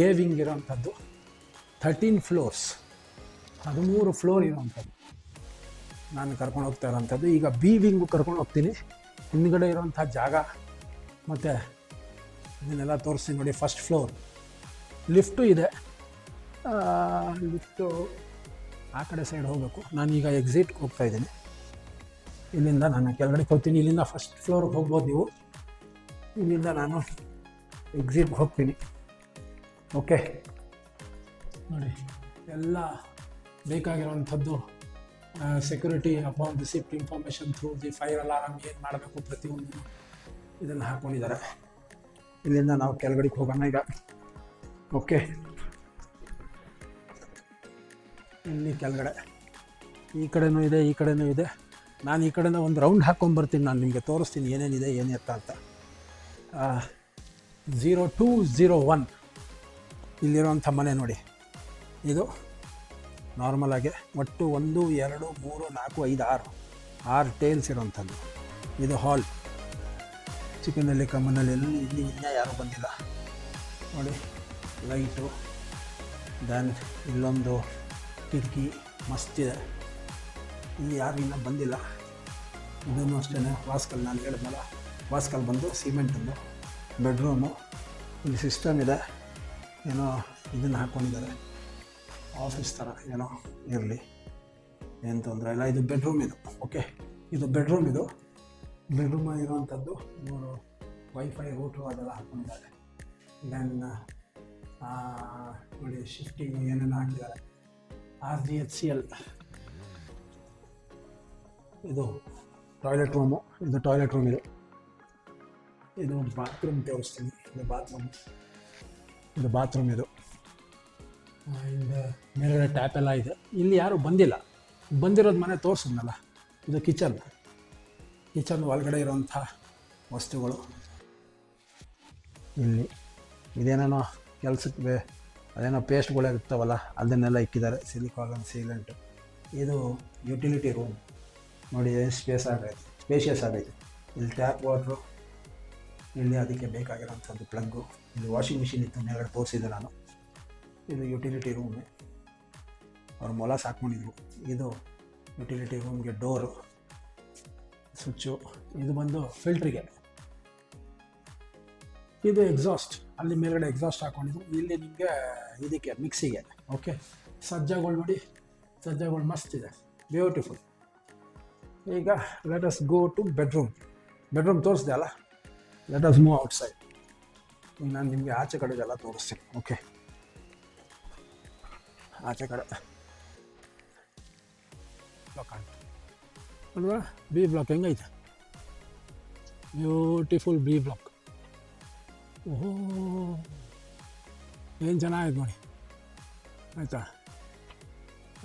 ಎ ವಿಂಗ್ ಇರೋವಂಥದ್ದು. 13 ಫ್ಲೋರ್ಸ್, 13 ಫ್ಲೋರ್ ಇರೋವಂಥದ್ದು ನಾನು ಕರ್ಕೊಂಡು ಹೋಗ್ತಾ ಇರೋವಂಥದ್ದು. ಈಗ ಬಿ ವಿಂಗು ಕರ್ಕೊಂಡು ಹೋಗ್ತೀನಿ. ಹಿಂದ್ಗಡೆ ಇರೋವಂಥ ಜಾಗ ಮತ್ತು ಇದನ್ನೆಲ್ಲ ತೋರಿಸ್ತೀನಿ ನೋಡಿ. ಫಸ್ಟ್ ಫ್ಲೋರ್ ಲಿಫ್ಟು ಇದೆ. ಲಿಫ್ಟು ಆ ಕಡೆ ಸೈಡ್ ಹೋಗಬೇಕು. ನಾನೀಗ ಎಕ್ಸಿಟ್ಗೆ ಹೋಗ್ತಾಯಿದ್ದೀನಿ. ಇಲ್ಲಿಂದ ನಾನು ಕೆಳಗಡೆ ಹೋಗ್ತೀನಿ. ಇಲ್ಲಿಂದ ಫಸ್ಟ್ ಫ್ಲೋರ್ಗೆ ಹೋಗ್ಬೋದು ನೀವು. ಇಲ್ಲಿಂದ ನಾನು ಎಕ್ಸಿಟ್ಗೆ ಹೋಗ್ತೀನಿ. ಓಕೆ, ನೋಡಿ ಎಲ್ಲ ಬೇಕಾಗಿರೋವಂಥದ್ದು security upon receipt information through the fire alarm ಏನು ಮಾಡಬೇಕು ಪ್ರತಿಯೊಂದು ಇದನ್ನು ಹಾಕ್ಕೊಂಡಿದ್ದಾರೆ. ಇಲ್ಲಿಂದ ನಾವು ಕೆಳಗಡೆಗೆ ಹೋಗೋಣ ಈಗ. ಓಕೆ, ಇಲ್ಲಿ ಕೆಳಗಡೆ ಈ ಕಡೆನೂ ಇದೆ, ಈ ಕಡೆನೂ ಇದೆ. ನಾನು ಈ ಕಡೆಯಿಂದ ಒಂದು ರೌಂಡ್ ಹಾಕ್ಕೊಂಬರ್ತೀನಿ. ನಾನು ನಿಮಗೆ ತೋರಿಸ್ತೀನಿ ಏನೇನಿದೆ ಏನೆತ್ತ ಅಂತ. 0201 ಇಲ್ಲಿರೋವಂಥ ಮನೆ ನೋಡಿ. ಇದು ನಾರ್ಮಲಾಗಿ ಒಟ್ಟು 1 2 3 4 5 6 ಟೇಲ್ಸ್ ಇರೋವಂಥದ್ದು. ಇದು ಹಾಲ್. ಚಿಕ್ಕನಲ್ಲಿ ಕಮ್ಮನಲ್ಲಿ ಇಲ್ಲಿ ಇನ್ನೂ ಯಾರೂ ಬಂದಿಲ್ಲ ನೋಡಿ. ಲೈಟು, ದೆನ್ ಇಲ್ಲೊಂದು ಕಿಟಕಿ ಮಸ್ತಿದೆ. ಇಲ್ಲಿ ಯಾರು ಇನ್ನೂ ಬಂದಿಲ್ಲ. ಇದನ್ನು ಅಷ್ಟೇ ವಾಸ್ಕಲ್, ನಾನು ಹೇಳಿದ್ನಲ್ಲ ವಾಸ್ಕಲ್ ಬಂದು ಸಿಮೆಂಟನ್ನು. ಬೆಡ್ರೂಮು, ಇಲ್ಲಿ ಸಿಸ್ಟಮ್ ಇದೆ. ಏನೋ ಇದನ್ನು ಹಾಕ್ಕೊಂಡಿದ್ದಾರೆ, ಆಫೀಸ್ ಥರ ಏನೋ ಇರಲಿ, ಏನು ತೊಂದರೆ ಇಲ್ಲ. ಇದು ಬೆಡ್ರೂಮ್ ಇದು. ಓಕೆ, ಇದು ಬೆಡ್ರೂಮ್. ಇದು ಬೆಡ್ರೂಮ್ ಇರುವಂಥದ್ದು. 3 ವೈಫೈ ರೂಟು ಅದೆಲ್ಲ ಹಾಕ್ಕೊಂಡಿದ್ದಾರೆ. ದೆನ್ ನೋಡಿ ಶಿಫ್ಟಿಂಗು ಏನೇನು ಹಾಕಿದ್ದಾರೆ. RGHCL. ಇದು ಟಾಯ್ಲೆಟ್ ರೂಮು. ಇದು ಟಾಯ್ಲೆಟ್ ರೂಮ್. ಇದು ಬಾತ್ರೂಮ್ ತೋರಿಸ್ತೀನಿ. ಇದು ಬಾತ್ರೂಮ್. ಇದು ಬಾತ್ರೂಮ್. ಇದು ಮೇಲ್ಗಡೆ ಟ್ಯಾಪ್ ಎಲ್ಲ ಇದೆ. ಇಲ್ಲಿ ಯಾರೂ ಬಂದಿಲ್ಲ. ಬಂದಿರೋದು ಮನೆ ತೋರಿಸಿದ್ನಲ್ಲ, ಇದು ಕಿಚನ್. ಕಿಚನ್ ಒಳಗಡೆ ಇರೋಂಥ ವಸ್ತುಗಳು ಇಲ್ಲಿ. ಇದೇನೇನೋ ಕೆಲಸಕ್ಕೆ ಅದೇನೋ ಪೇಸ್ಟ್ಗಳೇ ಇರ್ತಾವಲ್ಲ ಅದನ್ನೆಲ್ಲ ಇಕ್ಕಿದ್ದಾರೆ. ಸಿಲಿಕಾನ್ ಸೀಲೆಂಟು. ಇದು ಯುಟಿಲಿಟಿ ರೂಮ್ ನೋಡಿ. ಸ್ಪೇಷಿಯಸ್ ಆಗೈತೆ. ಇಲ್ಲಿ ಟ್ಯಾಪ್ ವಾಟ್ರು, ಇಲ್ಲಿ ಅದಕ್ಕೆ ಬೇಕಾಗಿರೋಂಥದ್ದು ಪ್ಲಗ್ಗು. ಇಲ್ಲಿ ವಾಷಿಂಗ್ ಮಿಷಿನ್ ಇತ್ತು, ಮೇಲ್ಗಡೆ ತೋರಿಸಿದ್ದೆ ನಾನು. ಇದು ಯುಟಿಲಿಟಿ ರೂಮು. ಅವ್ರು ಮೊಲ ಸಾಕ್ಕೊಂಡಿದ್ರು. ಇದು ಯುಟಿಲಿಟಿ ರೂಮ್ಗೆ ಡೋರು, ಸ್ವಿಚ್ಚು. ಇದು ಬಂದು ಫಿಲ್ಟ್ರಿಗೆ. ಇದು ಎಕ್ಸಾಸ್ಟ್. ಅಲ್ಲಿ ಮೇಲ್ಗಡೆ ಎಕ್ಸಾಸ್ಟ್ ಹಾಕ್ಕೊಂಡಿದ್ರು. ಇಲ್ಲಿ ನಿಮಗೆ ಇದಕ್ಕೆ ಮಿಕ್ಸಿಗೆ. ಓಕೆ, ಸಜ್ಜಗಳು ನೋಡಿ. ಸಜ್ಜಗಳು ಮಸ್ತ್ ಇದೆ, ಬ್ಯೂಟಿಫುಲ್. ಈಗ let us go to bedroom. Bedroom ತೋರಿಸ್ದೆ ಅಲ್ಲ, ಲೆಟ್ ಅಸ್ ಮೂವ್ ಔಟ್ಸೈಡ್. ಈಗ ನಾನು ನಿಮಗೆ ಆಚೆ ಕಡೆದೆಲ್ಲ ತೋರಿಸ್ತೀನಿ. ಓಕೆ, ಆಚೆ ಕಡೆ ಬ್ಲಾಕ್ ಅಲ್ವಾ? ಬಿ ಬ್ಲಾಕ್ ಹೆಂಗೈತೆ, ಬ್ಯೂಟಿಫುಲ್ ಬಿ ಬ್ಲಾಕ್. ಓಹೋ, ಏನು ಚೆನ್ನಾಗಿದೆ ನೋಡಿ, ಆಯಿತಾ.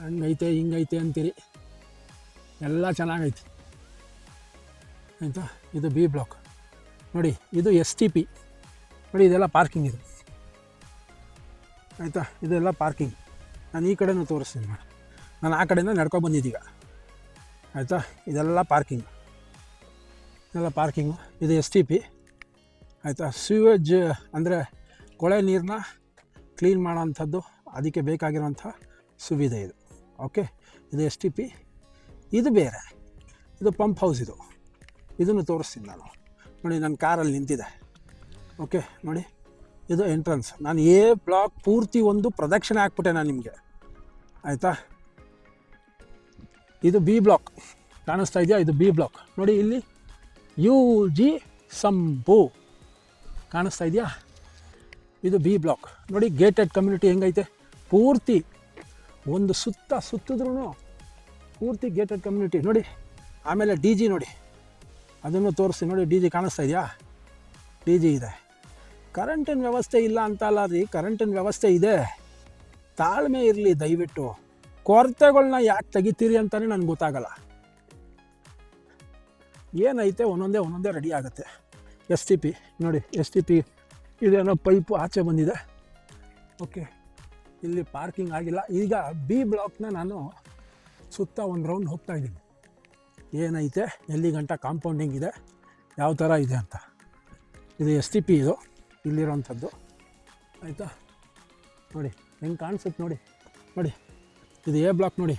ಹಂಗೈತೆ ಹಿಂಗೈತೆ ಅಂತೀರಿ, ಎಲ್ಲ ಚೆನ್ನಾಗೈತೆ, ಆಯಿತಾ. ಇದು ಬಿ ಬ್ಲಾಕ್ ನೋಡಿ, ಇದು STP ನೋಡಿ, ಇದೆಲ್ಲ ಪಾರ್ಕಿಂಗ್ ಇದು, ಆಯಿತಾ. ಇದೆಲ್ಲ ಪಾರ್ಕಿಂಗ್. ನಾನು ಈ ಕಡೆನೂ ತೋರಿಸ್ತೀನಿ ಮಾಡಿ, ನಾನು ಆ ಕಡೆಯಿಂದ ನಡ್ಕೊಂಡು ಬಂದಿದ್ದೀಗ, ಆಯಿತಾ. ಇದೆಲ್ಲ ಪಾರ್ಕಿಂಗ್, ಇದೆಲ್ಲ ಪಾರ್ಕಿಂಗು. ಇದು STP, ಆಯಿತಾ. ಸ್ಯೂವೇಜ್ ಅಂದರೆ ಕೊಳೆ ನೀರನ್ನ ಕ್ಲೀನ್ ಮಾಡೋಂಥದ್ದು, ಅದಕ್ಕೆ ಬೇಕಾಗಿರೋಂಥ ಸುವಿಧೆ ಇದು. ಓಕೆ, ಇದು STP. ಇದು ಬೇರೆ, ಇದು ಪಂಪ್ ಹೌಸ್. ಇದನ್ನು ತೋರಿಸ್ತೀನಿ ನಾನು ನೋಡಿ. ನನ್ನ ಕಾರಲ್ಲಿ ನಿಂತಿದೆ. ಓಕೆ ನೋಡಿ, ಇದು ಎಂಟ್ರೆನ್ಸ್. ನಾನು A ಬ್ಲಾಕ್ ಪೂರ್ತಿ ಒಂದು ಪ್ರದಕ್ಷಿಣೆ ಹಾಕ್ಬಿಟ್ಟೆ ನಾನು ನಿಮಗೆ, ಆಯಿತಾ. ಇದು B ಬ್ಲಾಕ್ ಕಾಣಿಸ್ತಾ ಇದೆಯಾ? ಇದು B ಬ್ಲಾಕ್ ನೋಡಿ. ಇಲ್ಲಿ UG ಸಂಪು ಕಾಣಿಸ್ತಾ ಇದೆಯಾ? ಇದು B ಬ್ಲಾಕ್ ನೋಡಿ. ಗೇಟೆಡ್ ಕಮ್ಯುನಿಟಿ ಹೆಂಗೈತೆ, ಪೂರ್ತಿ ಒಂದು ಸುತ್ತಿದ್ರೂ ಪೂರ್ತಿ ಗೇಟೆಡ್ ಕಮ್ಯುನಿಟಿ ನೋಡಿ. ಆಮೇಲೆ DG ನೋಡಿ, ಅದನ್ನು ತೋರಿಸ್ತೀನಿ ನೋಡಿ. DG ಕಾಣಿಸ್ತಾ ಇದೆಯಾ? DG ಇದೆ. ಕರೆಂಟಿನ ವ್ಯವಸ್ಥೆ ಇಲ್ಲ ಅಂತಲ್ಲ ರೀ, ಕರೆಂಟಿನ ವ್ಯವಸ್ಥೆ ಇದೆ. ತಾಳ್ಮೆ ಇರಲಿ ದಯವಿಟ್ಟು. ಕೊರತೆಗಳನ್ನ ಯಾಕೆ ತೆಗಿತೀರಿ ಅಂತಲೇ ನನಗೆ ಗೊತ್ತಾಗಲ್ಲ. ಏನೈತೆ ಒಂದೊಂದೇ ರೆಡಿ ಆಗುತ್ತೆ. STP ನೋಡಿ, STP ಇದೇನೋ ಪೈಪು ಆಚೆ ಬಂದಿದೆ. ಓಕೆ, ಇಲ್ಲಿ ಪಾರ್ಕಿಂಗ್ ಆಗಿಲ್ಲ. ಈಗ B ಬ್ಲಾಕ್ನ ನಾನು ಸುತ್ತ ಒಂದು ರೌಂಡ್ ಹೋಗ್ತಾ ಇದ್ದೀನಿ. ಏನೈತೆ, ಎಲ್ಲಿ ಗಂಟ ಕಾಂಪೌಂಡಿಂಗ್ ಇದೆ, ಯಾವ ಥರ ಇದೆ ಅಂತ. ಇದು STP ಇದು ಇಲ್ಲಿರೋವಂಥದ್ದು, ಆಯಿತಾ. ನೋಡಿ ಹೆಂಗೆ ಕಾಣಿಸುತ್ತೆ ನೋಡಿ. ಇದು A ಬ್ಲಾಕ್ ನೋಡಿ.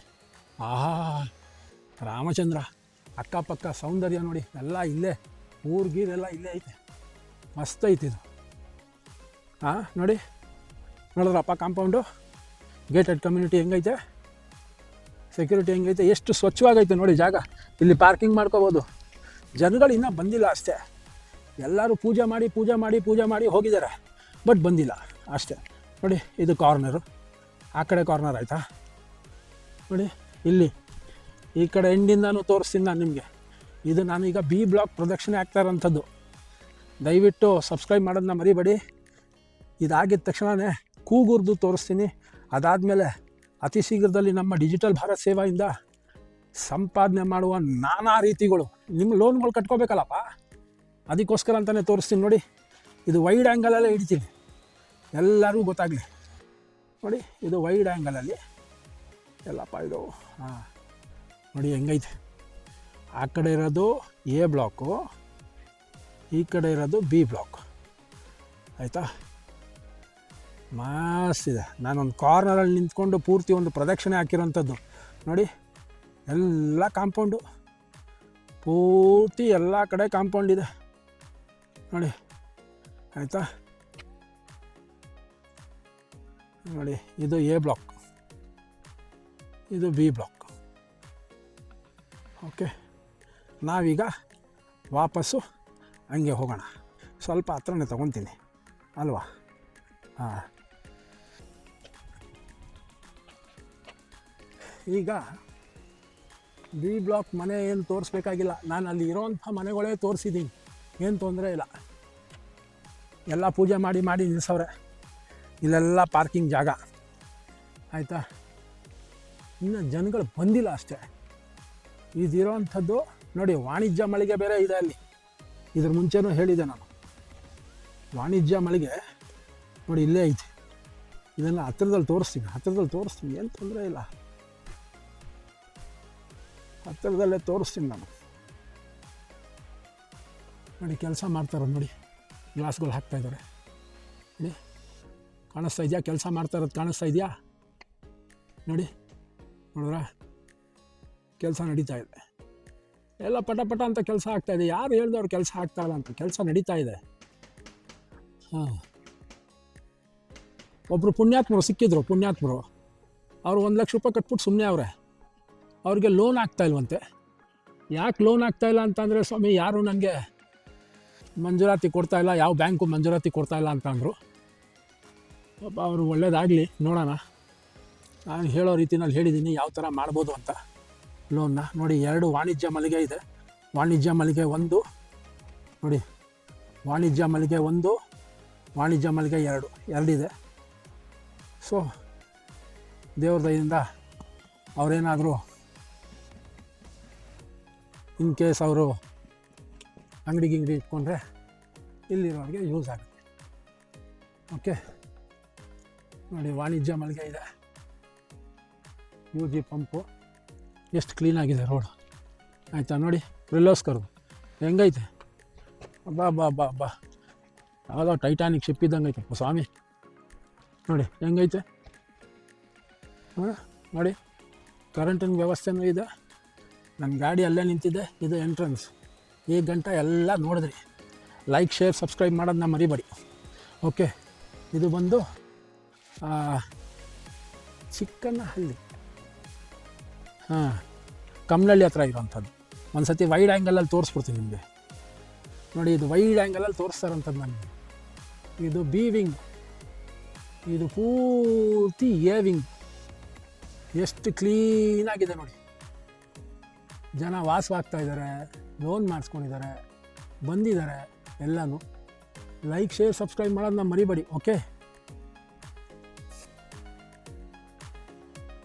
ಆಹಾ, ರಾಮಚಂದ್ರ, ಅಕ್ಕಪಕ್ಕ ಸೌಂದರ್ಯ ನೋಡಿ, ಎಲ್ಲ ಇಲ್ಲೇ, ಊರ್ಗೀರೆಲ್ಲ ಇಲ್ಲೇ ಐತೆ, ಮಸ್ತ್ ಐತೆ ಇದು. ನೋಡಿ, ನೋಡಿದ್ರಪ್ಪ ಕಾಂಪೌಂಡು, ಗೇಟೆಡ್ ಕಮ್ಯುನಿಟಿ ಹೆಂಗೈತೆ, ಸೆಕ್ಯೂರಿಟಿ ಹೆಂಗೈತೆ, ಎಷ್ಟು ಸ್ವಚ್ಛವಾಗೈತೆ ನೋಡಿ ಜಾಗ. ಇಲ್ಲಿ ಪಾರ್ಕಿಂಗ್ ಮಾಡ್ಕೋಬೋದು. ಜನಗಳು ಇನ್ನೂ ಬಂದಿಲ್ಲ ಅಷ್ಟೇ. ಎಲ್ಲರೂ ಪೂಜೆ ಮಾಡಿ ಹೋಗಿದ್ದಾರೆ, ಬಟ್ ಬಂದಿಲ್ಲ ಅಷ್ಟೇ. ನೋಡಿ, ಇದು ಕಾರ್ನರು, ಆ ಕಡೆ ಕಾರ್ನರ್ ಆಯಿತಾ. ನೋಡಿ, ಇಲ್ಲಿ ಈ ಕಡೆ ಎಂಡಿಂದನೂ ತೋರಿಸ್ತೀನಿ ನಾನು ನಿಮಗೆ. ಇದು ನಾನೀಗ B ಬ್ಲಾಕ್ ಪ್ರದಕ್ಷಿಣೆ ಆಗ್ತಾ ಇರೋಂಥದ್ದು. ದಯವಿಟ್ಟು ಸಬ್ಸ್ಕ್ರೈಬ್ ಮಾಡೋದನ್ನ ಮರಿಬೇಡಿ. ಇದಾಗಿದ್ದ ತಕ್ಷಣವೇ ಕೂಗುರ್ದು ತೋರಿಸ್ತೀನಿ. ಅದಾದಮೇಲೆ ಅತಿ ಶೀಘ್ರದಲ್ಲಿ ನಮ್ಮ ಡಿಜಿಟಲ್ ಭಾರತ್ ಸೇವೆಯಿಂದ ಸಂಪಾದನೆ ಮಾಡುವ ನಾನಾ ರೀತಿಗಳು. ನಿಮ್ಮ ಲೋನ್ಗಳು ಕಟ್ಕೋಬೇಕಲ್ಲಪ್ಪ, ಅದಕ್ಕೋಸ್ಕರ ಅಂತಲೇ ತೋರಿಸ್ತೀನಿ ನೋಡಿ. ಇದು ವೈಡ್ ಆ್ಯಂಗಲಲ್ಲೇ ಹಿಡಿತೀನಿ, ಎಲ್ಲರಿಗೂ ಗೊತ್ತಾಗಲಿ ನೋಡಿ. ಇದು ವೈಡ್ ಆ್ಯಂಗಲಲ್ಲಿ ಎಲ್ಲಪ್ಪ ಇದು. ನೋಡಿ ಹೆಂಗೈತೆ. ಆ ಕಡೆ ಇರೋದು A ಬ್ಲಾಕು, ಈ ಕಡೆ ಇರೋದು B ಬ್ಲಾಕ್, ಆಯಿತಾ. ಮಸ್ತಿದೆ. ನಾನೊಂದು ಕಾರ್ನರಲ್ಲಿ ನಿಂತ್ಕೊಂಡು ಪೂರ್ತಿ ಒಂದು ಪ್ರದಕ್ಷಿಣೆ ಹಾಕಿರೋಂಥದ್ದು ನೋಡಿ. ಎಲ್ಲ ಕಾಂಪೌಂಡು, ಪೂರ್ತಿ ಎಲ್ಲ ಕಡೆ ಕಾಂಪೌಂಡ್ ಇದೆ ನೋಡಿ, ಆಯಿತಾ. ನೋಡಿ, ಇದು A ಬ್ಲಾಕ್, ಇದು B ಬ್ಲಾಕ್. ಓಕೆ, ನಾವೀಗ ವಾಪಸ್ಸು ಹಂಗೆ ಹೋಗೋಣ. ಸ್ವಲ್ಪ ಹತ್ರನೇ ತೊಗೊತೀನಿ ಅಲ್ವಾ. ಈಗ B ಬ್ಲಾಕ್ ಮನೆ ಏನು ತೋರಿಸ್ಬೇಕಾಗಿಲ್ಲ, ನಾನು ಅಲ್ಲಿ ಇರೋವಂಥ ಮನೆಗಳೇ ತೋರಿಸಿದ್ದೀನಿ, ಏನು ತೊಂದರೆ ಇಲ್ಲ. ಎಲ್ಲ ಪೂಜೆ ಮಾಡಿ ನಿಲ್ಲಿಸವ್ರೆ. ಇಲ್ಲೆಲ್ಲ ಪಾರ್ಕಿಂಗ್ ಜಾಗ, ಆಯಿತಾ. ಇನ್ನು ಜನಗಳು ಬಂದಿಲ್ಲ ಅಷ್ಟೇ. ಇದಿರೋವಂಥದ್ದು ನೋಡಿ, ವಾಣಿಜ್ಯ ಮಳಿಗೆ ಬೇರೆ ಇದೆ ಅಲ್ಲಿ. ಇದ್ರ ಮುಂಚೆನೂ ಹೇಳಿದೆ ನಾನು, ವಾಣಿಜ್ಯ ಮಳಿಗೆ ನೋಡಿ ಇಲ್ಲೇ ಐತೆ. ಇದನ್ನು ಹತ್ತಿರದಲ್ಲಿ ತೋರಿಸ್ತೀನಿ, ಏನು ತೊಂದರೆ ಇಲ್ಲ, ಹತ್ತಿರದಲ್ಲೇ ತೋರಿಸ್ತೀನಿ ನಾನು. ನೋಡಿ, ಕೆಲಸ ಮಾಡ್ತಾರೆ ನೋಡಿ, ಗ್ಲಾಸ್ಗಳು ಹಾಕ್ತಾಯಿದ್ದಾರೆ ನೋಡಿ, ಕಾಣಿಸ್ತಾ ಇದೆಯಾ? ಕೆಲಸ ಮಾಡ್ತಾ ಇರೋದು ಕಾಣಿಸ್ತಾ ಇದೆಯಾ? ನೋಡಿದ್ರಾ, ಕೆಲಸ ನಡೀತಾ ಇದೆ. ಎಲ್ಲ ಪಟ ಅಂತ ಕೆಲಸ ಆಗ್ತಾಯಿದೆ. ಯಾರು ಹೇಳ್ದವ್ರು ಕೆಲಸ ಆಗ್ತಾಯಿಲ್ಲ ಅಂತ? ಕೆಲಸ ನಡೀತಾ ಇದೆ. ಒಬ್ಬರು ಪುಣ್ಯಾತ್ಮರು ಸಿಕ್ಕಿದ್ರು. ಅವರು 1 ಲಕ್ಷ ರೂಪಾಯಿ ಕಟ್ಬಿಟ್ಟು ಸುಮ್ಮನೆ ಅವರೇ. ಅವ್ರಿಗೆ ಲೋನ್ ಆಗ್ತಾಯಿಲ್ವಂತೆ. ಯಾಕೆ ಲೋನ್ ಆಗ್ತಾಯಿಲ್ಲ ಅಂತಂದರೆ, ಸ್ವಾಮಿ ಯಾರು ನನಗೆ ಮಂಜೂರಾತಿ ಕೊಡ್ತಾಯಿಲ್ಲ, ಯಾವ ಬ್ಯಾಂಕು ಮಂಜೂರಾತಿ ಕೊಡ್ತಾಯಿಲ್ಲ ಅಂತ ಅಂದರು. ಪಾಪ ಅವರು ಒಳ್ಳೇದಾಗಲಿ, ನೋಡೋಣ. ನಾನು ಹೇಳೋ ರೀತಿನಲ್ಲಿ ಹೇಳಿದ್ದೀನಿ ಯಾವ ಥರ ಮಾಡ್ಬೋದು ಅಂತ ಲೋನ್ನ. ನೋಡಿ, 2 ವಾಣಿಜ್ಯ ಮಳಿಗೆ ಇದೆ. ವಾಣಿಜ್ಯ ಮಳಿಗೆ 1 ನೋಡಿ, ವಾಣಿಜ್ಯ ಮಳಿಗೆ 1, ವಾಣಿಜ್ಯ ಮಲ್ಲಿಗೆ ಎರಡಿದೆ. ಸೊ ದೇವ್ರ ದಯದಿಂದ ಅವರೇನಾದರೂ ಇನ್ ಕೇಸ್ ಅವರು ಅಂಗಡಿ ಇಟ್ಕೊಂಡ್ರೆ ಇಲ್ಲಿರೋರಿಗೆ ಯೂಸ್ ಆಗುತ್ತೆ. ಓಕೆ ನೋಡಿ, ವಾಣಿಜ್ಯ ಮಳಿಗೆ ಇದೆ, UG ಪಂಪು, ಎಷ್ಟು ಕ್ಲೀನಾಗಿದೆ ರೋಡು. ಆಯಿತಾ ನೋಡಿ, ರಿಲೋಸ್ಕರ್ದು ಹೆಂಗೈತೆ, ಬಾ ಯಾವುದೋ ಟೈಟಾನಿಕ್ ಶಿಪ್ ಇದ್ದಂಗೆ ಐತಪ್ಪ ಸ್ವಾಮಿ. ನೋಡಿ ಹೆಂಗೈತೆ, ನೋಡಿ ಕರೆಂಟಿನ ವ್ಯವಸ್ಥೆನೂ ಇದೆ. ನನ್ನ ಗಾಡಿ ಅಲ್ಲೇ ನಿಂತಿದೆ, ಇದು ಎಂಟ್ರೆನ್ಸ್. ಈ ಗಂಟೆ ಎಲ್ಲ ನೋಡಿದ್ರಿ. ಲೈಕ್, ಶೇರ್, ಸಬ್ಸ್ಕ್ರೈಬ್ ಮಾಡೋದನ್ನ ಮರಿಬೇಡಿ. ಓಕೆ, ಇದು ಬಂದು ಚಿಕ್ಕನಹಳ್ಳಿ, ಕಮ್ಮನಹಳ್ಳಿ ಹತ್ರ ಇರೋವಂಥದ್ದು. ಒಂದು ಸತಿ ವೈಡ್ ಆ್ಯಂಗಲಲ್ಲಿ ತೋರಿಸ್ಬಿಡ್ತೀನಿ ನಿಮಗೆ. ನೋಡಿ, ಇದು ವೈಡ್ ಆ್ಯಂಗಲಲ್ಲಿ ತೋರಿಸ್ತಾರಂಥದ್ದು ನನಗೆ. ಇದು B ವಿಂಗ್, ಇದು ಪೂರ್ತಿ A ವಿಂಗ್. ಎಷ್ಟು ಕ್ಲೀನಾಗಿದೆ ನೋಡಿ. ಜನ ವಾಸವಾಗ್ತಾ ಇದ್ದಾರೆ, ಲೋನ್ ಮಾಡಿಸ್ಕೊಂಡಿದ್ದಾರೆ, ಬಂದಿದ್ದಾರೆ ಎಲ್ಲನೂ. ಲೈಕ್, ಶೇರ್, ಸಬ್ಸ್ಕ್ರೈಬ್ ಮಾಡೋದನ್ನ ಮರಿಬೇಡಿ. ಓಕೆ,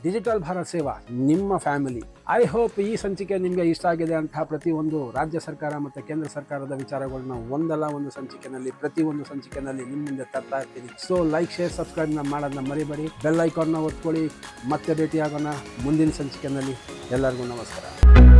ಡಿಜಿಟಲ್ ಭಾರತ್ ಸೇವಾ ನಿಮ್ಮ ಫ್ಯಾಮಿಲಿ. ಐ ಹೋಪ್ ಈ ಸಂಚಿಕೆ ನಿಮಗೆ ಇಷ್ಟ ಆಗಿದೆ ಅಂತ ಪ್ರತಿಯೊಂದು ರಾಜ್ಯ ಸರ್ಕಾರ ಮತ್ತು ಕೇಂದ್ರ ಸರ್ಕಾರದ ವಿಚಾರಗಳನ್ನ ಒಂದಲ್ಲ ಒಂದು ಸಂಚಿಕೆನಲ್ಲಿ, ಪ್ರತಿಯೊಂದು ಸಂಚಿಕೆನಲ್ಲಿ ನಿಮ್ಮ ಮುಂದೆ ತರ್ತಾ ಇರ್ತೀನಿ. ಸೊ ಲೈಕ್, ಶೇರ್, ಸಬ್ಸ್ಕ್ರೈಬ್ನ ಮಾಡೋದನ್ನ ಮರಿಬೇಡಿ. ಬೆಲ್ ಐಕಾನ್ನ ಒತ್ಕೊಳ್ಳಿ. ಮತ್ತೆ ಭೇಟಿಯಾಗೋಣ ಮುಂದಿನ ಸಂಚಿಕೆನಲ್ಲಿ. ಎಲ್ಲರಿಗೂ ನಮಸ್ಕಾರ.